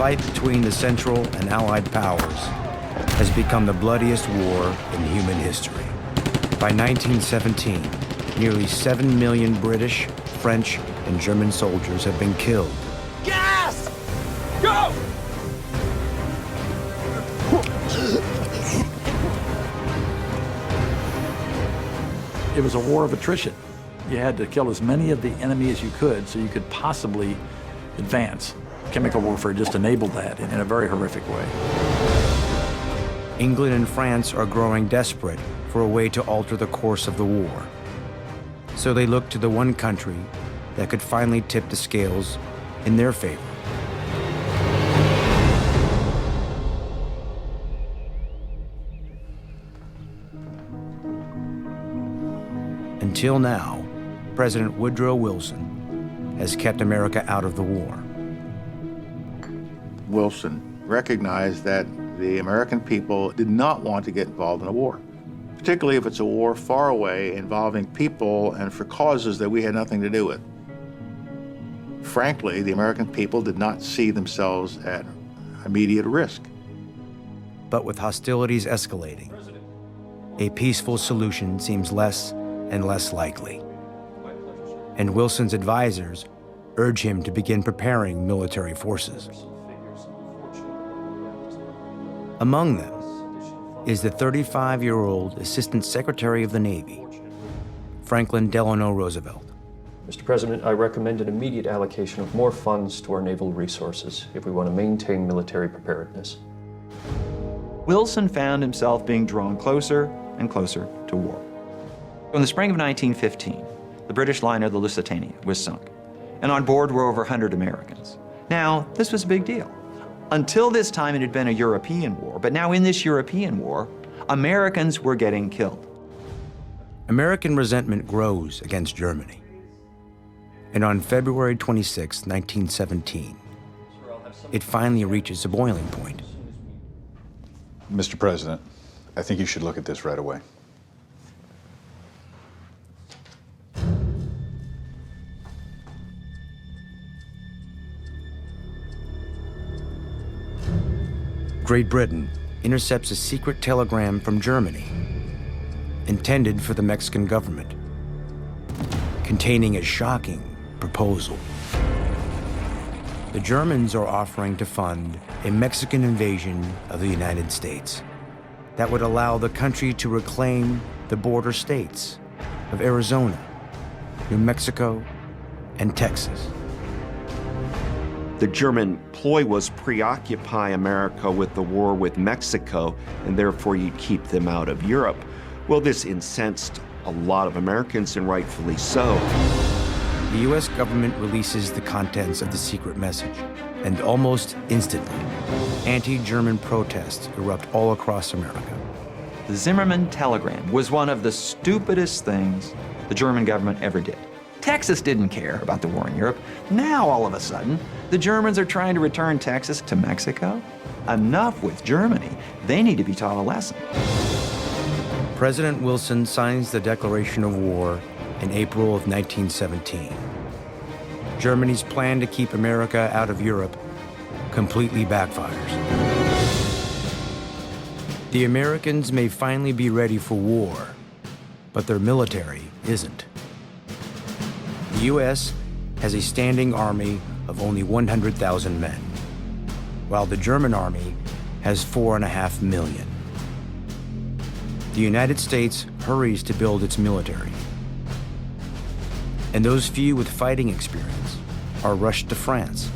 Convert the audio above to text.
fight between the Central and Allied powers has become the bloodiest war in human history. By 1917, nearly 7 million British, French, and German soldiers have been killed. Gas! Go! It was a war of attrition. You had to kill as many of the enemy as you could so you could possibly advance. Chemical warfare just enabled that in a very horrific way. England and France are growing desperate for a way to alter the course of the war. So they look to the one country that could finally tip the scales in their favor. Until now, President Woodrow Wilson has kept America out of the war. Wilson recognized that the American people did not want to get involved in a war, particularly if it's a war far away involving people and for causes that we had nothing to do with. Frankly, the American people did not see themselves at immediate risk. But with hostilities escalating, a peaceful solution seems less and less likely. And Wilson's advisors urge him to begin preparing military forces. Among them is the 35-year-old Assistant Secretary of the Navy, Franklin Delano Roosevelt. Mr. President, I recommend an immediate allocation of more funds to our naval resources if we want to maintain military preparedness. Wilson found himself being drawn closer and closer to war. In the spring of 1915, the British liner, the Lusitania, was sunk, and on board were over 100 Americans. Now, this was a big deal. Until this time, it had been a European war, but now in this European war, Americans were getting killed. American resentment grows against Germany. And on February 26, 1917, it finally reaches a boiling point. Mr. President, I think you should look at this right away. Great Britain intercepts a secret telegram from Germany, intended for the Mexican government, containing a shocking proposal. The Germans are offering to fund a Mexican invasion of the United States that would allow the country to reclaim the border states of Arizona, New Mexico, and Texas. The German ploy was preoccupy America with the war with Mexico, and therefore you'd keep them out of Europe. Well, this incensed a lot of Americans, and rightfully so. The U.S. government releases the contents of the secret message, and almost instantly, anti-German protests erupt all across America. The Zimmermann telegram was one of the stupidest things the German government ever did. Texas didn't care about the war in Europe. Now, all of a sudden, the Germans are trying to return Texas to Mexico? Enough with Germany. They need to be taught a lesson. President Wilson signs the declaration of war in April of 1917. Germany's plan to keep America out of Europe completely backfires. The Americans may finally be ready for war, but their military isn't. The U.S. has a standing army of only 100,000 men, while the German army has 4.5 million. The United States hurries to build its military, and those few with fighting experience are rushed to France.